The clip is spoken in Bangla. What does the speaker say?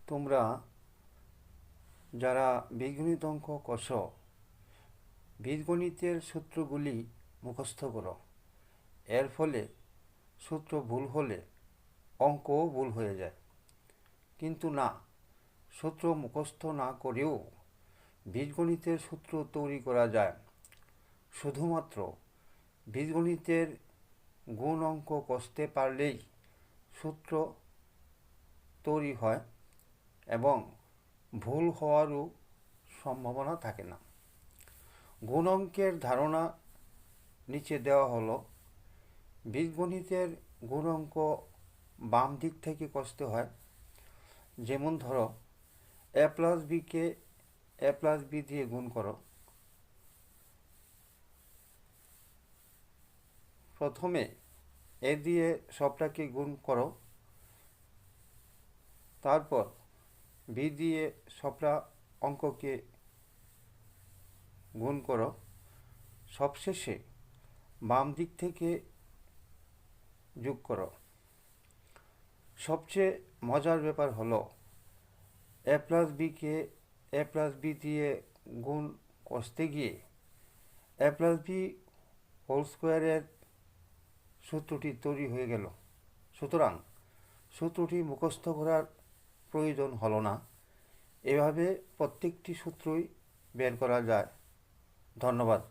তোমরা যারা বীজগণিত অঙ্ক কষো, বীজগণিতের সূত্রগুলি মুখস্থ করো। এর ফলে সূত্র ভুল হলে অঙ্কও ভুল হয়ে যায়। কিন্তু না, সূত্র মুখস্থ না করেও বীজগণিতের সূত্র তৈরি করা যায়। শুধুমাত্র বীজগণিতের গুণ অঙ্ক কষতে পারলেই সূত্র তৈরি হয় এবং ভুল হওয়ারও সম্ভাবনা থাকে না। গুণ অঙ্কের ধারণা নিচে দেওয়া হলো। বীজগণিতের গুণ অঙ্ক বাম দিক থেকে কষতে হয়। যেমন ধরো, এ প্লাস বিকে এ প্লাস বি দিয়ে গুণ করো। প্রথমে এ দিয়ে সবটাকে গুণ করো, তারপর বি দিয়ে সবটা অঙ্ককে গুণ করো। সবশেষে বাম দিক থেকে যোগ করো। সবচেয়ে মজার ব্যাপার হলো, এ প্লাস বিকে এ প্লাস বি দিয়ে গুণ কষতে গিয়ে এ প্লাস বি হোল স্কোয়ারের সূত্রটি তৈরি হয়ে গেল। সুতরাং সূত্রটি মুখস্থ করার প্রয়োজন হলো না। এভাবে প্রত্যেকটি সূত্রই বের করা যায়। ধন্যবাদ।